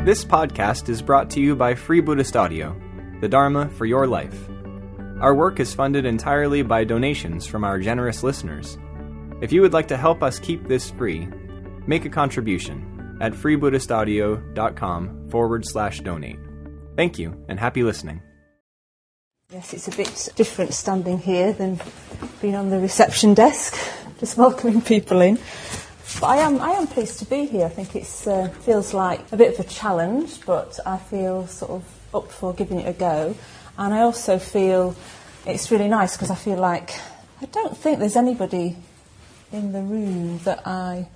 This podcast is brought to you by Free Buddhist Audio, the Dharma for your life. Our work is funded entirely by donations from our generous listeners. If you would like to help us keep this free, make a contribution at freebuddhistaudio.com/donate. Thank you, and happy listening. Yes, it's a bit different standing here than being on the reception desk, just welcoming people in. But I am pleased to be here. I think it feels like a bit of a challenge, but I feel sort of up for giving it a go. And I also feel it's really nice because I feel like I don't think there's anybody in the room that I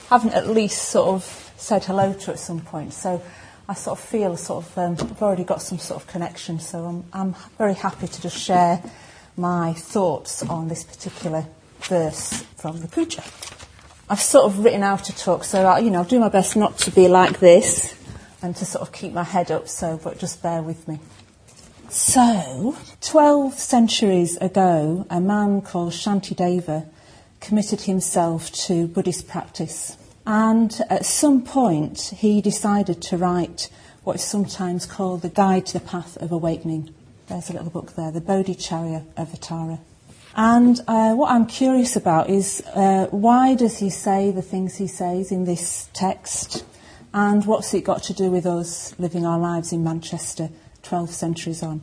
haven't at least sort of said hello to at some point. So I sort of feel I've already got some sort of connection. So I'm very happy to just share my thoughts on this particular verse from the Puja. I've sort of written out a talk, so I'll do my best not to be like this and to sort of keep my head up, but just bear with me. So, 12 centuries ago, a man called Shantideva committed himself to Buddhist practice. And at some point, he decided to write what is sometimes called the Guide to the Path of Awakening. There's a little book there, the Bodhicharya Avatara. And what I'm curious about is why does he say the things he says in this text, and what's it got to do with us living our lives in Manchester 12 centuries on?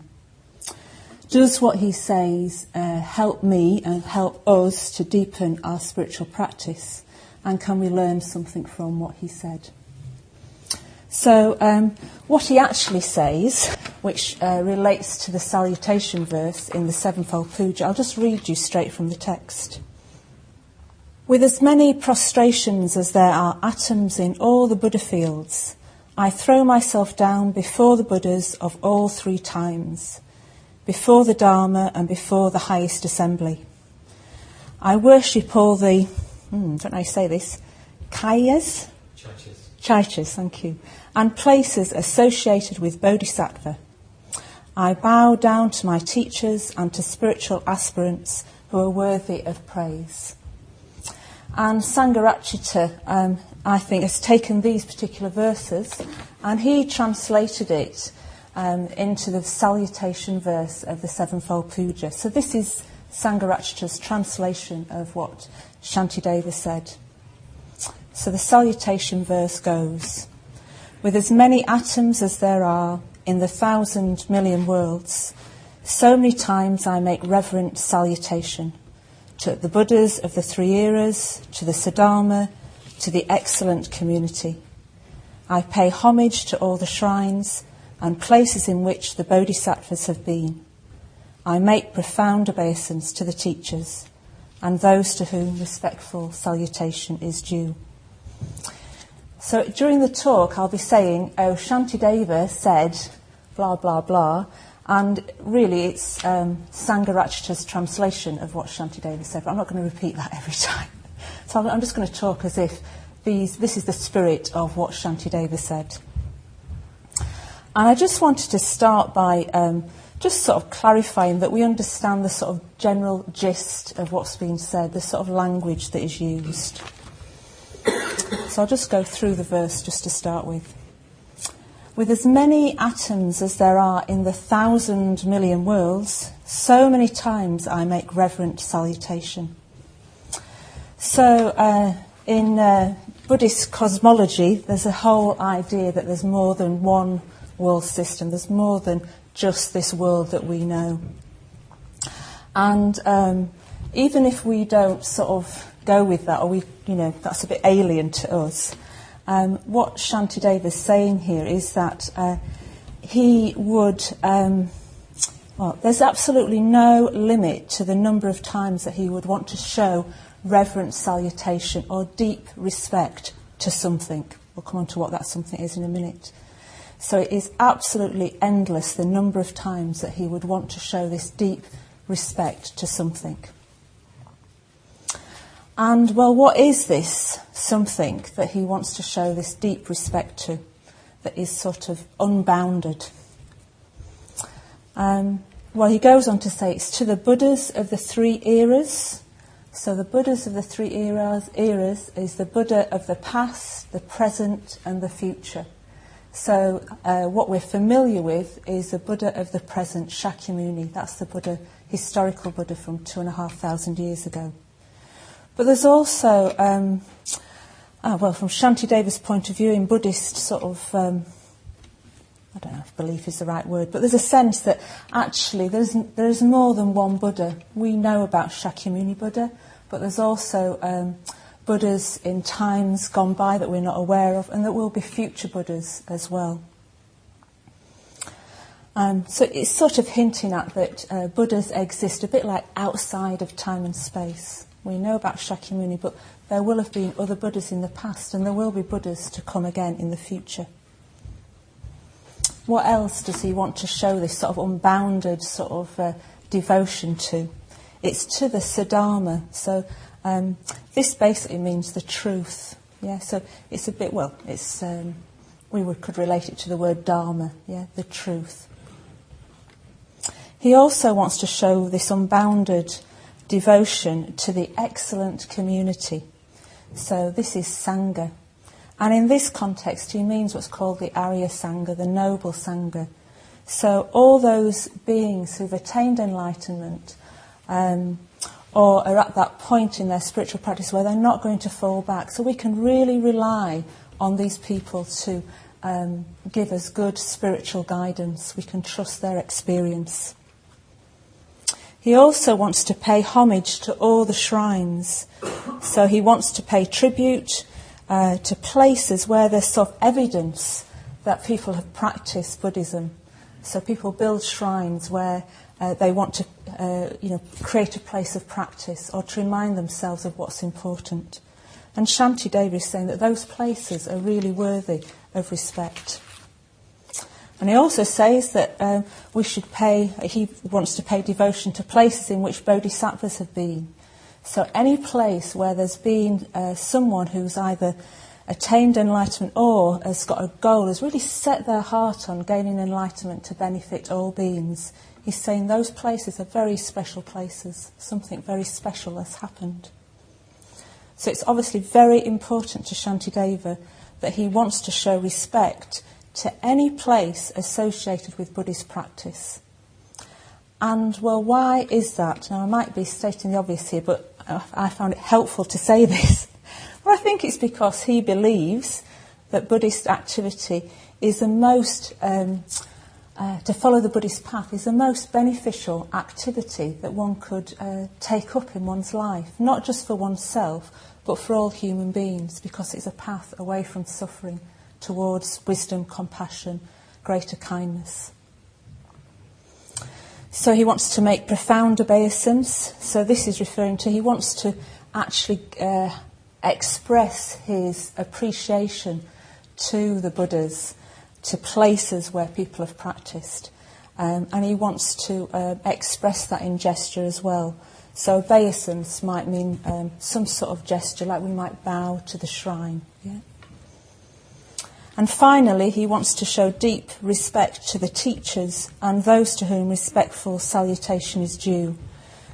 Does what he says help me and help us to deepen our spiritual practice, and can we learn something from what he said? So what he actually says, which relates to the salutation verse in the Sevenfold Puja, I'll just read you straight from the text. With as many prostrations as there are atoms in all the Buddha fields, I throw myself down before the Buddhas of all three times, before the Dharma and before the highest assembly. I worship all the, don't know how you say this, kayas? Chaitas, thank you, and places associated with Bodhisattva. I bow down to my teachers and to spiritual aspirants who are worthy of praise. And Sangharakshita, I think, has taken these particular verses and he translated it into the salutation verse of the Sevenfold Puja. So this is Sangharakshita's translation of what Shantideva said. So the salutation verse goes, with as many atoms as there are in the 1,000 million worlds, so many times I make reverent salutation to the Buddhas of the three eras, to the Siddharma, to the excellent community. I pay homage to all the shrines and places in which the Bodhisattvas have been. I make profound obeisance to the teachers and those to whom respectful salutation is due. So during the talk I'll be saying, Shantideva said blah blah blah, and really it's Sangharakshita's translation of what Shantideva said, but I'm not going to repeat that every time. So I'm just going to talk as if this is the spirit of what Shantideva said. And I just wanted to start by just sort of clarifying that we understand the sort of general gist of what's being said, the sort of language that is used. So I'll just go through the verse just to start with. With as many atoms as there are in the 1,000 million worlds, so many times I make reverent salutation. So in Buddhist cosmology, there's a whole idea that there's more than one world system. There's more than just this world that we know. And even if we don't sort of go with that, or that's a bit alien to us, what Shantideva is saying here is that he would, there's absolutely no limit to the number of times that he would want to show reverent salutation or deep respect to something. We'll come on to what that something is in a minute. So it is absolutely endless, the number of times that he would want to show this deep respect to something. And, well, what is this something that he wants to show this deep respect to, that is sort of unbounded? Well, he goes on to say it's to the Buddhas of the three eras. So the Buddhas of the three eras is the Buddha of the past, the present and the future. So what we're familiar with is the Buddha of the present, Shakyamuni. That's the Buddha, historical Buddha from 2,500 years ago. But there's also, from Shantideva's point of view, in Buddhist sort of, I don't know if belief is the right word, but there's a sense that actually there's more than one Buddha. We know about Shakyamuni Buddha, but there's also Buddhas in times gone by that we're not aware of, and there will be future Buddhas as well. So it's sort of hinting at that Buddhas exist a bit like outside of time and space. We know about Shakyamuni, but there will have been other Buddhas in the past, and there will be Buddhas to come again in the future. What else does he want to show this sort of unbounded sort of devotion to? It's to the Siddharma. So this basically means the truth. Yeah. So it's a bit, could relate it to the word Dharma. Yeah, the truth. He also wants to show this unbounded devotion to the excellent community. So this is Sangha. And in this context, he means what's called the Arya Sangha, the noble Sangha. So all those beings who've attained enlightenment or are at that point in their spiritual practice where they're not going to fall back. So we can really rely on these people to give us good spiritual guidance. We can trust their experience. He also wants to pay homage to all the shrines. So he wants to pay tribute to places where there's sort of evidence that people have practiced Buddhism. So people build shrines where they want to create a place of practice or to remind themselves of what's important. And Shantideva is saying that those places are really worthy of respect. And he also says that he wants to pay devotion to places in which bodhisattvas have been. So any place where there's been someone who's either attained enlightenment or has got a goal, has really set their heart on gaining enlightenment to benefit all beings, he's saying those places are very special places. Something very special has happened. So it's obviously very important to Shantideva that he wants to show respect to any place associated with Buddhist practice. And, well, why is that? Now, I might be stating the obvious here, but I found it helpful to say this. Well, I think it's because he believes that Buddhist activity is the most, to follow the Buddhist path is the most beneficial activity that one could take up in one's life, not just for oneself, but for all human beings, because it's a path away from suffering towards wisdom, compassion, greater kindness. So he wants to make profound obeisance. So this is referring to, he wants to actually express his appreciation to the Buddhas, to places where people have practiced. And he wants to express that in gesture as well. So obeisance might mean some sort of gesture, like we might bow to the shrine. Yeah? And finally, he wants to show deep respect to the teachers and those to whom respectful salutation is due.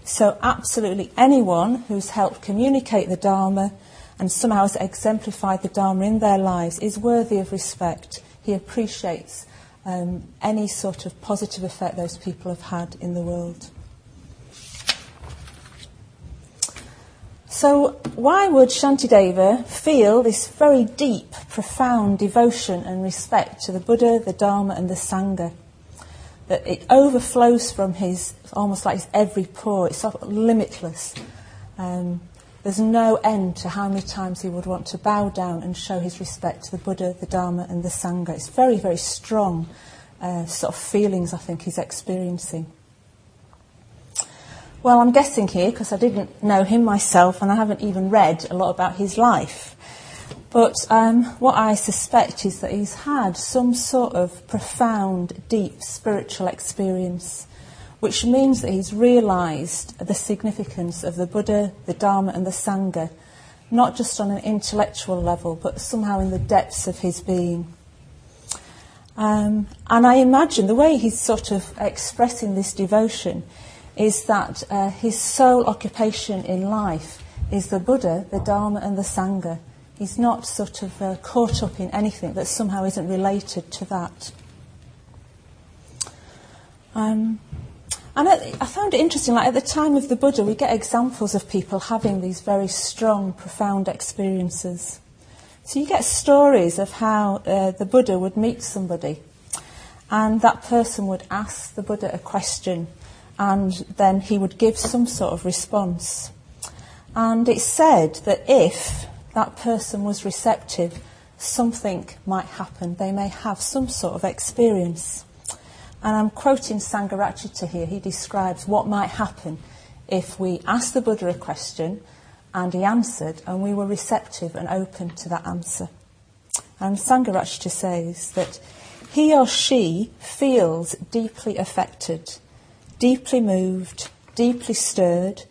So absolutely anyone who's helped communicate the Dharma and somehow has exemplified the Dharma in their lives is worthy of respect. He appreciates any sort of positive effect those people have had in the world. So why would Shantideva feel this very deep, profound devotion and respect to the Buddha, the Dharma and the Sangha? That it overflows from his, almost like his every pore, it's sort of limitless. There's no end to how many times he would want to bow down and show his respect to the Buddha, the Dharma and the Sangha. It's very, very strong sort of feelings I think he's experiencing. Well, I'm guessing here, because I didn't know him myself and I haven't even read a lot about his life. But what I suspect is that he's had some sort of profound, deep spiritual experience, which means that he's realised the significance of the Buddha, the Dharma and the Sangha, not just on an intellectual level, but somehow in the depths of his being. And I imagine the way he's sort of expressing this devotion is that his sole occupation in life is the Buddha, the Dharma and the Sangha. He's not sort of caught up in anything that somehow isn't related to that. And I found it interesting, like at the time of the Buddha, we get examples of people having these very strong, profound experiences. So you get stories of how the Buddha would meet somebody, and that person would ask the Buddha a question, and then he would give some sort of response. And it's said that if that person was receptive, something might happen. They may have some sort of experience. And I'm quoting Sangharakshita here. He describes what might happen if we asked the Buddha a question and he answered and we were receptive and open to that answer. And Sangharakshita says that he or she feels deeply affected, deeply moved, deeply stirred,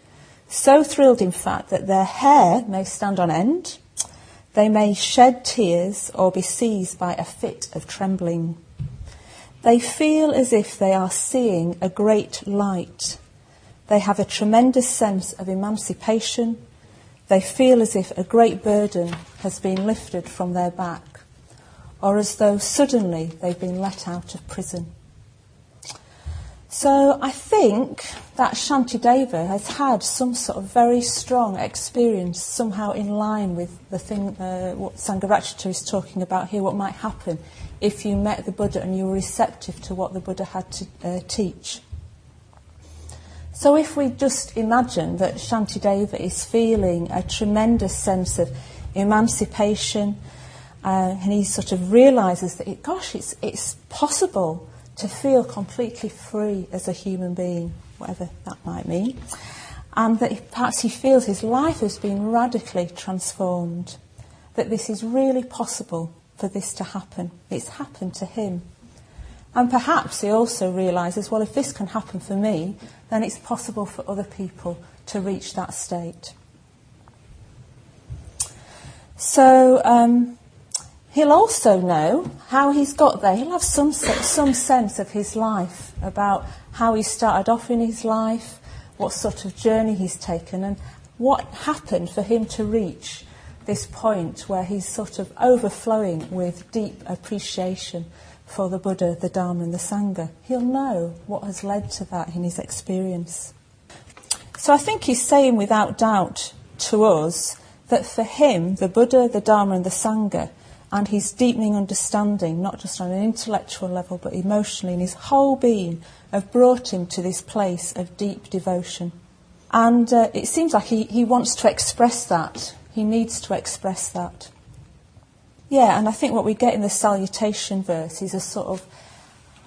so thrilled in fact that their hair may stand on end, they may shed tears or be seized by a fit of trembling. They feel as if they are seeing a great light. They have a tremendous sense of emancipation. They feel as if a great burden has been lifted from their back, or as though suddenly they've been let out of prison. So I think that Shantideva has had some sort of very strong experience, somehow in line with the thing what Sangharakshita is talking about here, what might happen if you met the Buddha and you were receptive to what the Buddha had to teach. So if we just imagine that Shantideva is feeling a tremendous sense of emancipation, and he sort of realises that, it's possible to feel completely free as a human being, whatever that might mean, and that perhaps he feels his life has been radically transformed, that this is really possible for this to happen. It's happened to him. And perhaps he also realises, well, if this can happen for me, then it's possible for other people to reach that state. So he'll also know how he's got there. He'll have some sense of his life, about how he started off in his life, what sort of journey he's taken, and what happened for him to reach this point where he's sort of overflowing with deep appreciation for the Buddha, the Dharma and the Sangha. He'll know what has led to that in his experience. So I think he's saying without doubt to us that for him, the Buddha, the Dharma and the Sangha, and his deepening understanding, not just on an intellectual level but emotionally in his whole being, have brought him to this place of deep devotion. And it seems like he wants to express that. He needs to express that. Yeah, and I think what we get in the Salutation verse is a sort of,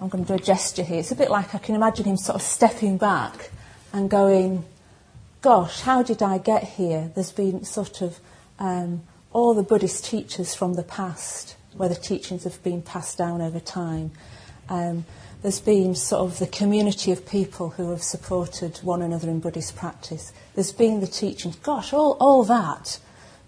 I'm going to do a gesture here, it's a bit like I can imagine him sort of stepping back and going, gosh, how did I get here? There's been sort of all the Buddhist teachers from the past, where the teachings have been passed down over time. There's been sort of the community of people who have supported one another in Buddhist practice. There's been the teachings. Gosh, all that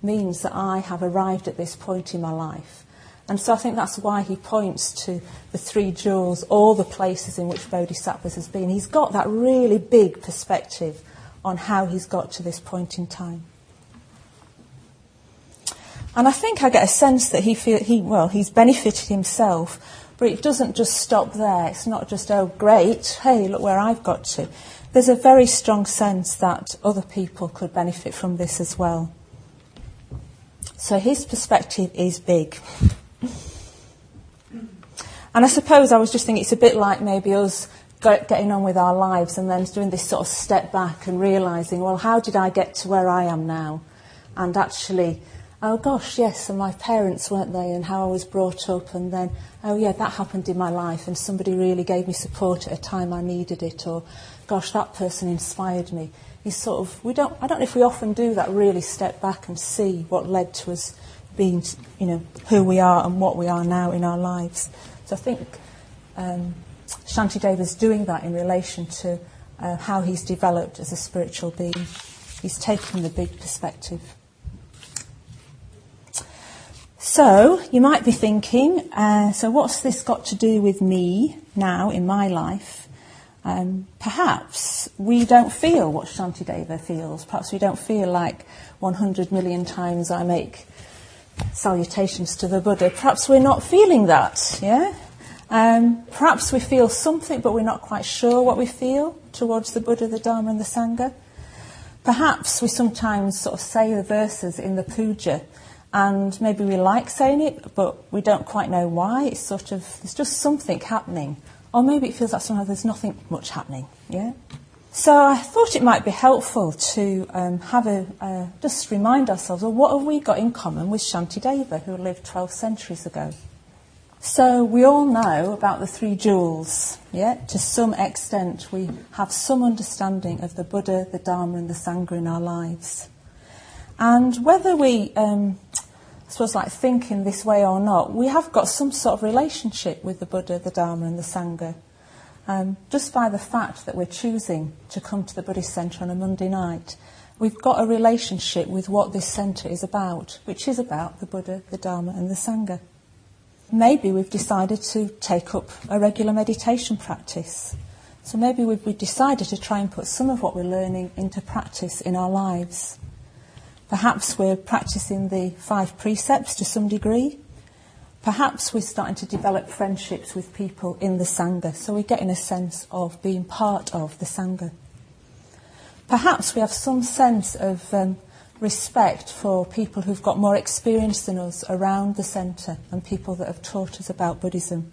means that I have arrived at this point in my life. And so I think that's why he points to the three jewels, all the places in which Bodhisattvas has been. He's got that really big perspective on how he's got to this point in time. And I think I get a sense that he's benefited himself, but it doesn't just stop there. It's not just, oh great, hey, look where I've got to. There's a very strong sense that other people could benefit from this as well. So his perspective is big. And I suppose I was just thinking it's a bit like maybe us getting on with our lives and then doing this sort of step back and realising, well, how did I get to where I am now? And actually, oh gosh, yes, and my parents, weren't they, and how I was brought up, and then, oh yeah, that happened in my life and somebody really gave me support at a time I needed it, or gosh, that person inspired me. Is sort of, I don't know if we often do that, really step back and see what led to us being, who we are and what we are now in our lives. So I think Shantideva's doing that in relation to how he's developed as a spiritual being. He's taking the big perspective. So you might be thinking, so what's this got to do with me now in my life? Perhaps we don't feel what Shantideva feels. Perhaps we don't feel like 100 million times I make salutations to the Buddha, perhaps we're not feeling that, yeah? Perhaps we feel something, but we're not quite sure what we feel towards the Buddha, the Dharma and the Sangha. Perhaps we sometimes sort of say the verses in the puja, and maybe we like saying it, but we don't quite know why. It's sort of, there's just something happening. Or maybe it feels like somehow there's nothing much happening, yeah? So I thought it might be helpful to just remind ourselves, well, what have we got in common with Shantideva, who lived 12 centuries ago? So we all know about the three jewels, yeah? To some extent we have some understanding of the Buddha, the Dharma and the Sangha in our lives. And whether we, think in this way or not, we have got some sort of relationship with the Buddha, the Dharma and the Sangha. Just by the fact that we're choosing to come to the Buddhist Centre on a Monday night, we've got a relationship with what this centre is about, which is about the Buddha, the Dharma and the Sangha. Maybe we've decided to take up a regular meditation practice. So maybe we've decided to try and put some of what we're learning into practice in our lives. Perhaps we're practicing the 5 precepts to some degree. Perhaps we're starting to develop friendships with people in the Sangha, so we're getting a sense of being part of the Sangha. Perhaps we have some sense of respect for people who've got more experience than us around the centre and people that have taught us about Buddhism.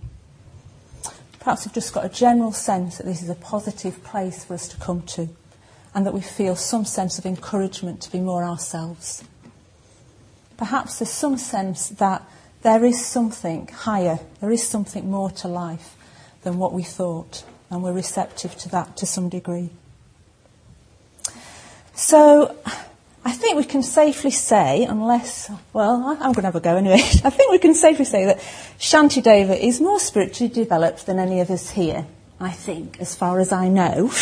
Perhaps we've just got a general sense that this is a positive place for us to come to and that we feel some sense of encouragement to be more ourselves. Perhaps there's some sense that there is something higher, there is something more to life than what we thought, and we're receptive to that to some degree. So I think we can safely say, I'm going to have a go anyway. I think we can safely say that Shantideva is more spiritually developed than any of us here, I think, as far as I know.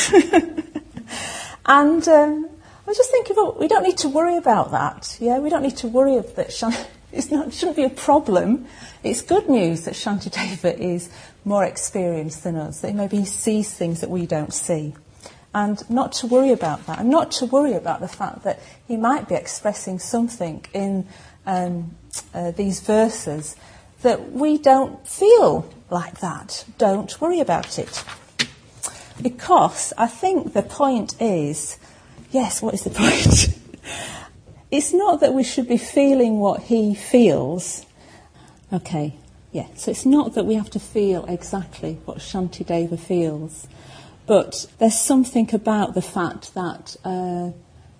And I was just thinking, we don't need to worry about that. Yeah, we don't need to worry that it shouldn't be a problem. It's good news that Shantideva is more experienced than us, that maybe he sees things that we don't see. And not to worry about that, and not to worry about the fact that he might be expressing something in these verses that we don't feel like that. Don't worry about it. Because I think the point is, yes, what is the point? It's not that we should be feeling what he feels. Okay, yeah, so it's not that we have to feel exactly what Shantideva feels. But there's something about the fact that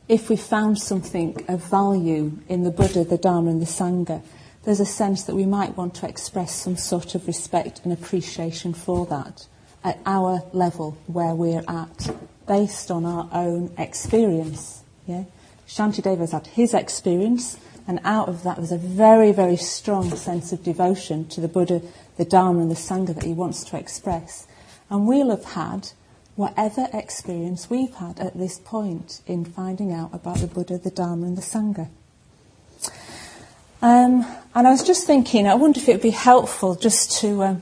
if we found something of value in the Buddha, the Dharma and the Sangha, there's a sense that we might want to express some sort of respect and appreciation for that at our level where we're at, based on our own experience. Yeah? Shantideva's had his experience, and out of that there's a very, very strong sense of devotion to the Buddha, the Dharma and the Sangha that he wants to express. And we'll have had whatever experience we've had at this point in finding out about the Buddha, the Dharma and the Sangha. And I was just thinking, I wonder if it would be helpful just to...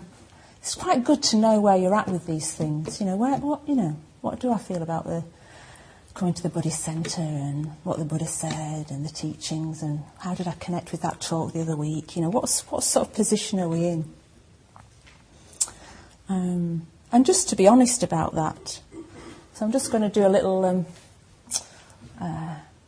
it's quite good to know where you're at with these things. What do I feel about coming to the Buddhist Centre and what the Buddha said and the teachings, and how did I connect with that talk the other week? What sort of position are we in? And just to be honest about that, so I'm just going to do a little,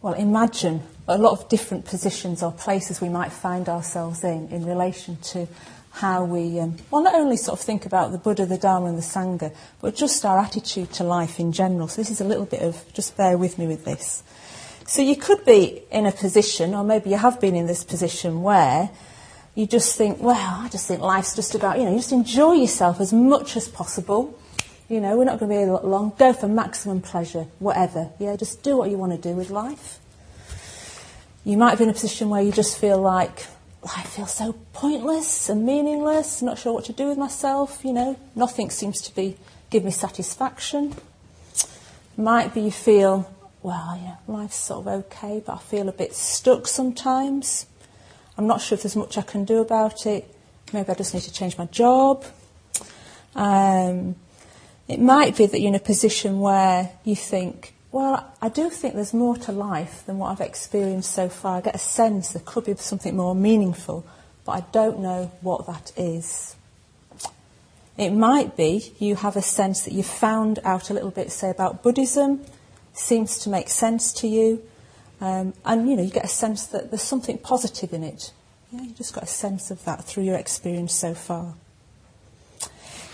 imagine a lot of different positions or places we might find ourselves in relation to how we, not only sort of think about the Buddha, the Dharma and the Sangha, but just our attitude to life in general. So this is a little bit of, just bear with me with this. So you could be in a position, or maybe you have been in this position, where you just think, I just think life's just about, you just enjoy yourself as much as possible. We're not going to be here long. Go for maximum pleasure, whatever. Yeah, just do what you want to do with life. You might be in a position where you just feel like, life feels so pointless and meaningless, not sure what to do with myself, nothing seems to give me satisfaction. Might be you feel, life's sort of okay, but I feel a bit stuck sometimes. I'm not sure if there's much I can do about it. Maybe I just need to change my job. It might be that you're in a position where you think, Well, I do think there's more to life than what I've experienced so far. I get a sense there could be something more meaningful, but I don't know what that is. It might be you have a sense that you've found out a little bit, say, about Buddhism, seems to make sense to you, and you get a sense that there's something positive in it. Yeah, you just got a sense of that through your experience so far.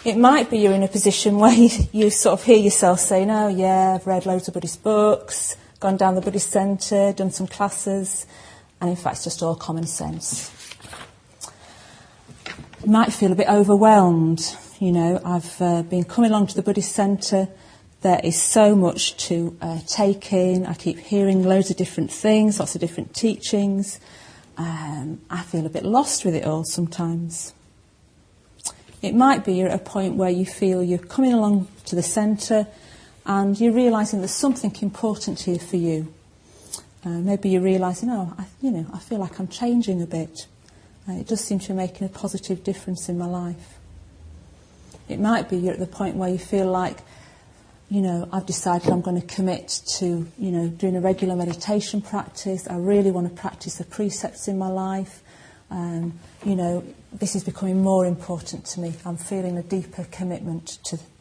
It might be you're in a position where you sort of hear yourself saying, oh yeah, I've read loads of Buddhist books, gone down the Buddhist Centre, done some classes, and in fact it's just all common sense. You might feel a bit overwhelmed. I've been coming along to the Buddhist Centre. There is so much to take in. I keep hearing loads of different things, lots of different teachings. I feel a bit lost with it all sometimes. It might be you're at a point where you feel you're coming along to the centre and you're realising there's something important here for you. Maybe you're realising, I feel like I'm changing a bit. It does seem to be making a positive difference in my life. It might be you're at the point where you feel like, I've decided I'm going to commit to, doing a regular meditation practice. I really want to practice the precepts in my life. This is becoming more important to me. I'm feeling a deeper commitment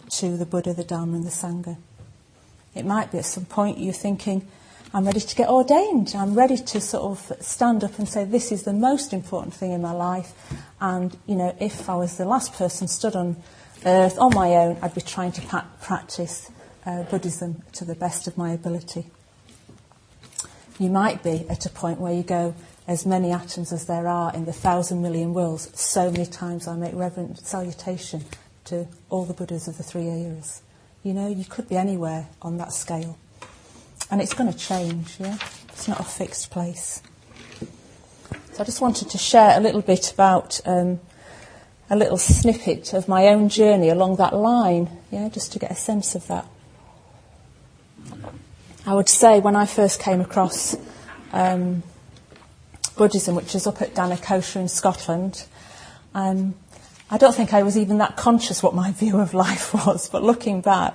to the Buddha, the Dharma and the Sangha. It might be at some point you're thinking, I'm ready to get ordained. I'm ready to sort of stand up and say, this is the most important thing in my life. And, if I was the last person stood on earth on my own, I'd be trying to practice Buddhism to the best of my ability. You might be at a point where you go, as many atoms as there are in the 1,000 million worlds, so many times I make reverent salutation to all the Buddhas of the 3 eras. You could be anywhere on that scale. And it's going to change, yeah? It's not a fixed place. So I just wanted to share a little bit about a little snippet of my own journey along that line, yeah, just to get a sense of that. I would say when I first came across Buddhism, which is up at Danakosha in Scotland, I don't think I was even that conscious what my view of life was, but looking back,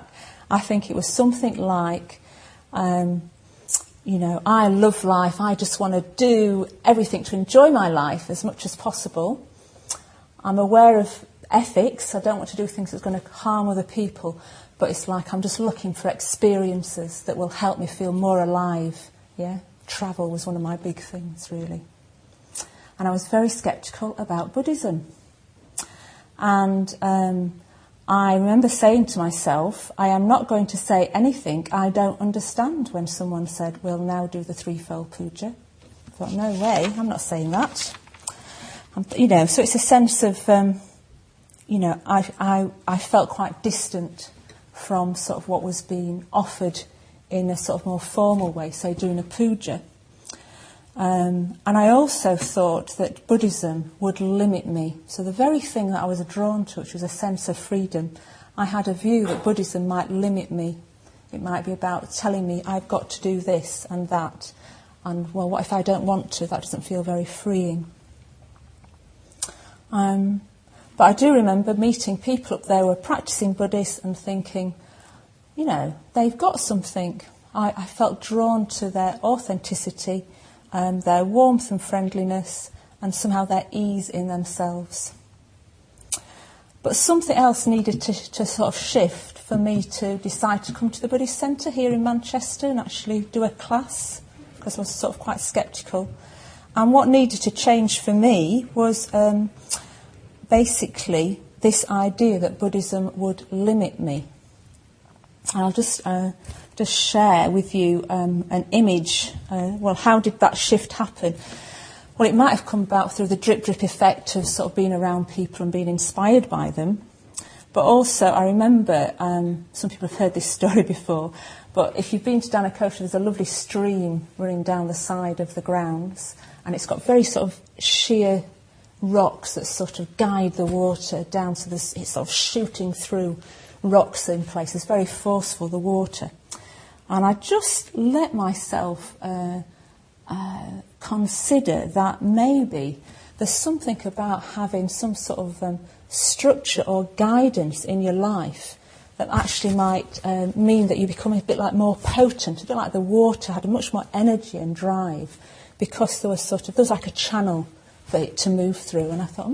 I think it was something like, I love life, I just want to do everything to enjoy my life as much as possible. I'm aware of ethics, I don't want to do things that's going to harm other people, but it's like I'm just looking for experiences that will help me feel more alive, yeah? Travel was one of my big things, really. And I was very sceptical about Buddhism. And I remember saying to myself, I am not going to say anything I don't understand when someone said, we'll now do the Threefold Puja. I thought, no way, I'm not saying that. So it's a sense of, I felt quite distant from sort of what was being offered in a sort of more formal way, say doing a puja. And I also thought that Buddhism would limit me. So the very thing that I was drawn to, which was a sense of freedom, I had a view that Buddhism might limit me. It might be about telling me I've got to do this and that. And, well, what if I don't want to? That doesn't feel very freeing. But I do remember meeting people up there who were practicing Buddhist and thinking, they've got something. I felt drawn to their authenticity, their warmth and friendliness, and somehow their ease in themselves. But something else needed to sort of shift for me to decide to come to the Buddhist Centre here in Manchester and actually do a class, because I was sort of quite sceptical. And what needed to change for me was basically this idea that Buddhism would limit me. And I'll just share with you an image. How did that shift happen? Well, it might have come about through the drip effect of sort of being around people and being inspired by them. But also, I remember, some people have heard this story before, but if you've been to Danakosha, there's a lovely stream running down the side of the grounds, and it's got very sort of sheer rocks that sort of guide the water down, so it's sort of shooting through rocks in places, very forceful, the water. And I just let myself consider that maybe there's something about having some sort of structure or guidance in your life that actually might mean that you become a bit like more potent, a bit like the water had much more energy and drive, because there was like a channel for it to move through. And I thought,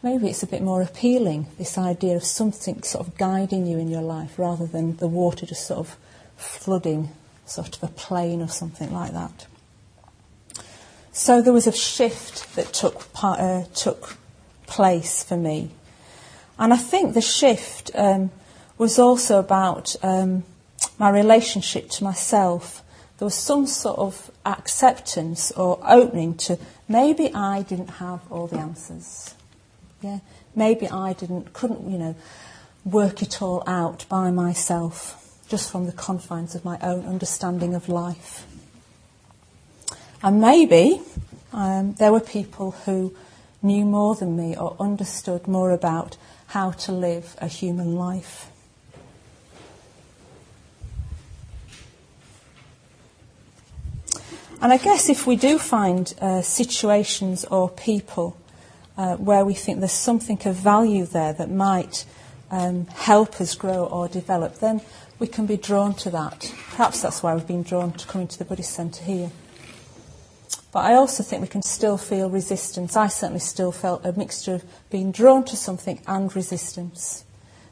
maybe it's a bit more appealing, this idea of something sort of guiding you in your life rather than the water just sort of flooding sort of a plain or something like that. So there was a shift that took place for me. And I think the shift was also about my relationship to myself. There was some sort of acceptance or opening to maybe I didn't have all the answers. Yeah, maybe I couldn't, work it all out by myself, just from the confines of my own understanding of life. And maybe there were people who knew more than me or understood more about how to live a human life. And I guess if we do find situations or people where we think there's something of value there that might help us grow or develop, then we can be drawn to that. Perhaps that's why we've been drawn to coming to the Buddhist Centre here. But I also think we can still feel resistance. I certainly still felt a mixture of being drawn to something and resistance,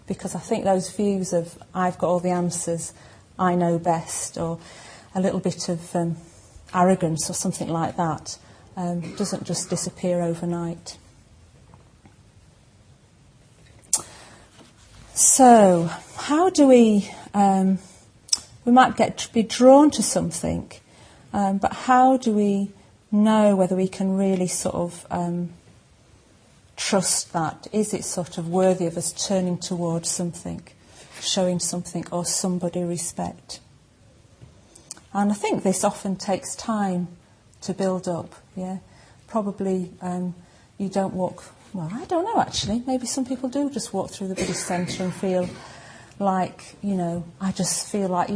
because I think those views of I've got all the answers, I know best, or a little bit of arrogance or something like that doesn't just disappear overnight. So, how do we might be drawn to something, but how do we know whether we can really sort of trust that? Is it sort of worthy of us turning towards something, showing something or somebody respect? And I think this often takes time to build up, yeah. Probably you don't walk, well, I don't know actually, maybe some people do just walk through the Buddhist Centre and feel like, I just feel like,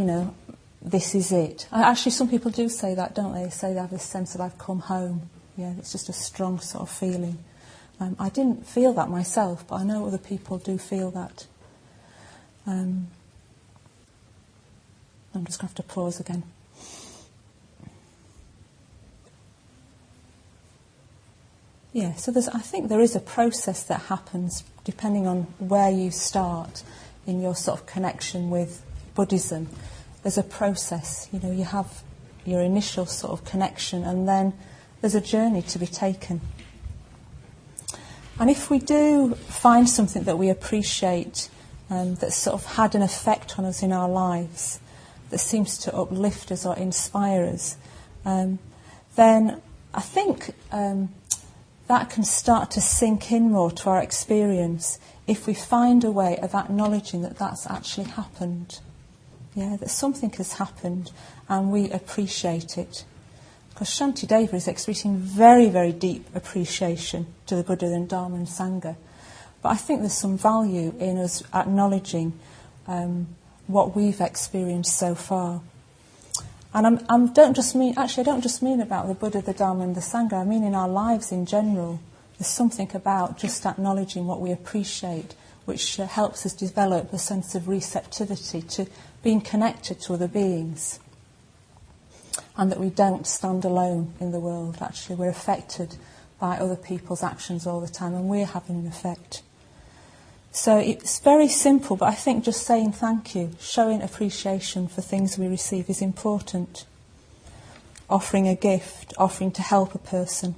this is it. Actually, some people do say that, don't they? Say they have this sense of I've come home. Yeah, it's just a strong sort of feeling. I didn't feel that myself, but I know other people do feel that. I'm just going to have to pause again. Yeah, so I think there is a process that happens depending on where you start in your sort of connection with Buddhism. There's a process, you have your initial sort of connection, and then there's a journey to be taken. And if we do find something that we appreciate, that sort of had an effect on us in our lives, that seems to uplift us or inspire us, then I think that can start to sink in more to our experience if we find a way of acknowledging that that's actually happened. Yeah, that something has happened and we appreciate it. Because Shantideva is expressing very, very deep appreciation to the Buddha and Dharma and Sangha. But I think there's some value in us acknowledging what we've experienced so far. And I don't just mean about the Buddha, the Dharma and the Sangha. I mean in our lives in general. There's something about just acknowledging what we appreciate, which helps us develop a sense of receptivity to being connected to other beings. And that we don't stand alone in the world. Actually, we're affected by other people's actions all the time, and we're having an effect. So it's very simple, but I think just saying thank you, showing appreciation for things we receive is important. Offering a gift, offering to help a person.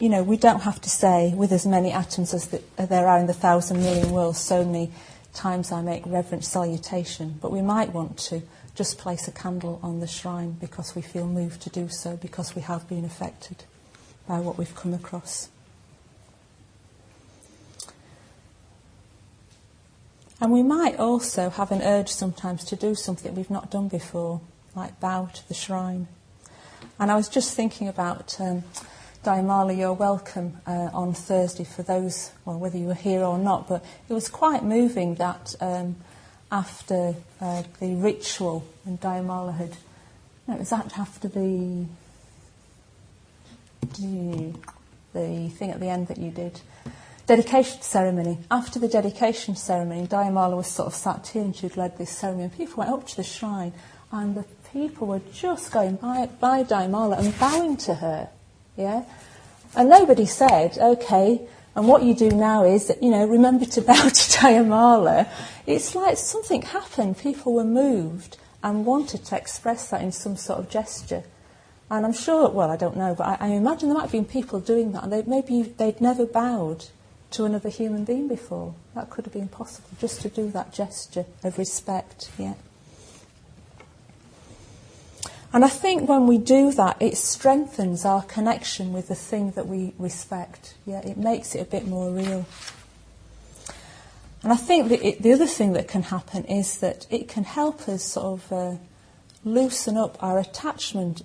We don't have to say, with as many atoms as there are in the 1,000 million worlds, so many times I make reverent salutation, but we might want to just place a candle on the shrine because we feel moved to do so, because we have been affected by what we've come across. And we might also have an urge sometimes to do something we've not done before, like bow to the shrine. And I was just thinking about Dayamala, you're welcome on Thursday for those, well, whether you were here or not, but it was quite moving that after the ritual, and Dayamala had, no, it was after the thing at the end that you did, dedication ceremony. After the dedication ceremony, Dayamala was sort of sat here and she'd led this ceremony, and people went up to the shrine and the people were just going by Dayamala and bowing to her, yeah? And nobody said, okay, and what you do now is, remember to bow to Dayamala. It's like something happened, people were moved and wanted to express that in some sort of gesture. And I'm sure, well, I don't know, but I imagine there might have been people doing that, and maybe they'd never bowed to another human being before. That could have been possible, just to do that gesture of respect, yeah. And I think when we do that, it strengthens our connection with the thing that we respect. Yeah, it makes it a bit more real. And I think the other thing that can happen is that it can help us sort of loosen up our attachment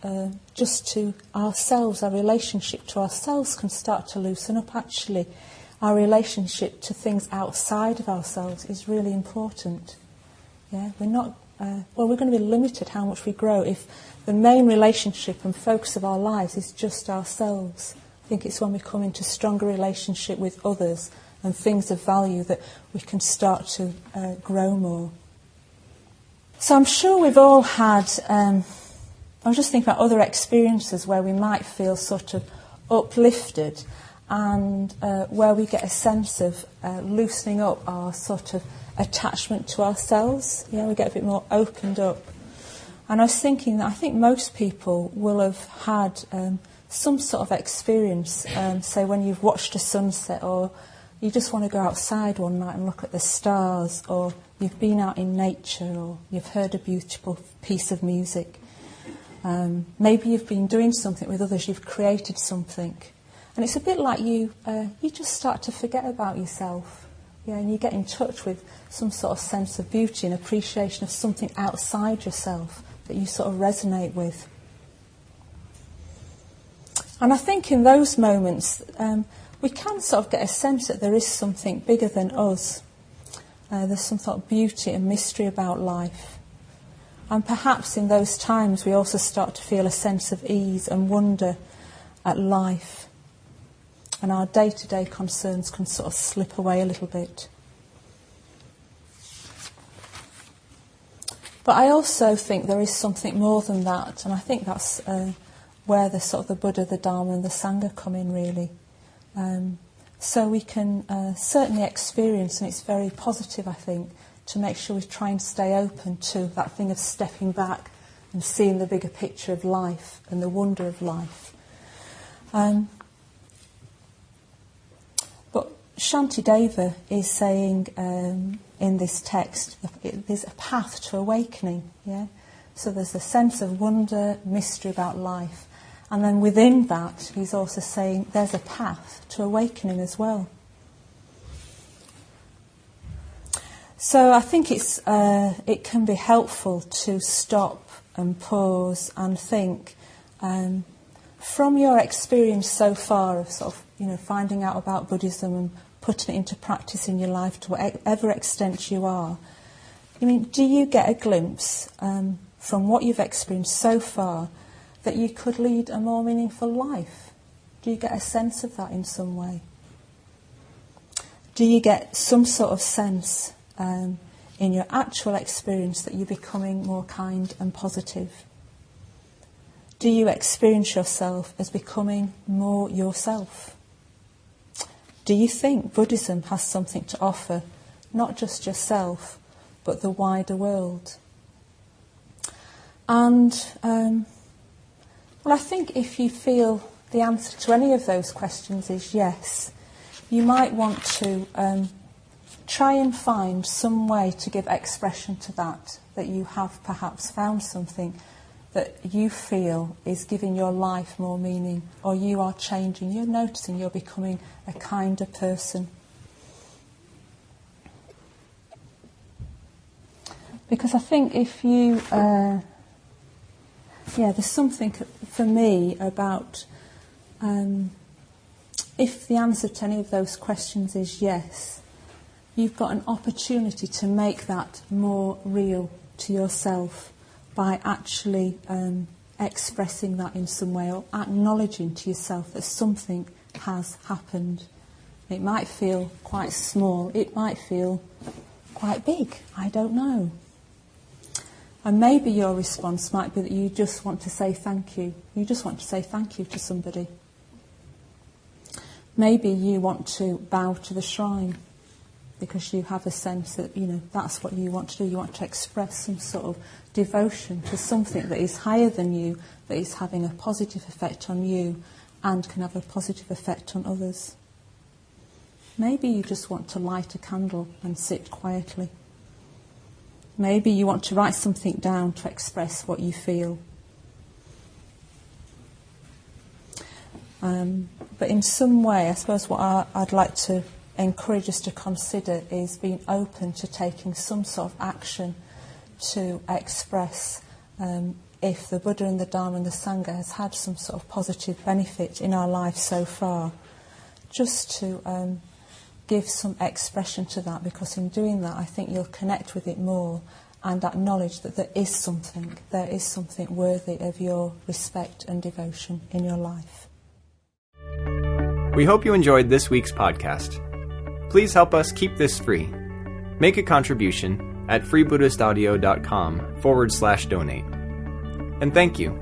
just to ourselves. Our relationship to ourselves can start to loosen up, actually. Our relationship to things outside of ourselves is really important. Yeah, we're not... we're going to be limited how much we grow if the main relationship and focus of our lives is just ourselves. I think it's when we come into stronger relationship with others and things of value that we can start to grow more. So I'm sure we've all had, I was just thinking about other experiences where we might feel sort of uplifted and where we get a sense of loosening up our sort of attachment to ourselves. Yeah, we get a bit more opened up. And I was thinking that I think most people will have had some sort of experience, say when you've watched a sunset, or you just want to go outside one night and look at the stars, or you've been out in nature, or you've heard a beautiful piece of music. Maybe you've been doing something with others, you've created something. And it's a bit like you just start to forget about yourself. Yeah, and you get in touch with some sort of sense of beauty and appreciation of something outside yourself that you sort of resonate with. And I think in those moments we can sort of get a sense that there is something bigger than us. There's some sort of beauty and mystery about life. And perhaps in those times we also start to feel a sense of ease and wonder at life. And our day-to-day concerns can sort of slip away a little bit. But I also think there is something more than that, and I think that's where the sort of the Buddha, the Dharma and the Sangha come in, really. So we can certainly experience, and it's very positive, I think, to make sure we try and stay open to that thing of stepping back and seeing the bigger picture of life and the wonder of life. But Shantideva is saying in this text, there's a path to awakening, yeah? So there's a sense of wonder, mystery about life. And then within that, he's also saying there's a path to awakening as well. So I think it can be helpful to stop and pause and think, from your experience so far of sort of, finding out about Buddhism and putting it into practice in your life to whatever extent you are, do you get a glimpse from what you've experienced so far that you could lead a more meaningful life? Do you get a sense of that in some way? Do you get some sort of sense in your actual experience that you're becoming more kind and positive? Do you experience yourself as becoming more yourself? Do you think Buddhism has something to offer, not just yourself, but the wider world? And, I think if you feel the answer to any of those questions is yes, you might want to try and find some way to give expression to that you have perhaps found something that you feel is giving your life more meaning, or you are changing, you're noticing you're becoming a kinder person. Because I think if you, there's something for me about if the answer to any of those questions is yes, you've got an opportunity to make that more real to yourself by actually expressing that in some way, or acknowledging to yourself that something has happened. It might feel quite small. It might feel quite big. I don't know. And maybe your response might be that you just want to say thank you. You just want to say thank you to somebody. Maybe you want to bow to the shrine because you have a sense that, that's what you want to do. You want to express some sort of devotion to something that is higher than you, that is having a positive effect on you and can have a positive effect on others. Maybe you just want to light a candle and sit quietly. Maybe you want to write something down to express what you feel. But in some way, I suppose what I'd like to encourage us to consider is being open to taking some sort of action to express if the Buddha and the Dharma and the Sangha has had some sort of positive benefit in our life so far. Just to give some expression to that, because in doing that I think you'll connect with it more and acknowledge that there is something worthy of your respect and devotion in your life. We hope you enjoyed this week's podcast. Please help us keep this free. Make a contribution at freebuddhistaudio.com/donate. And thank you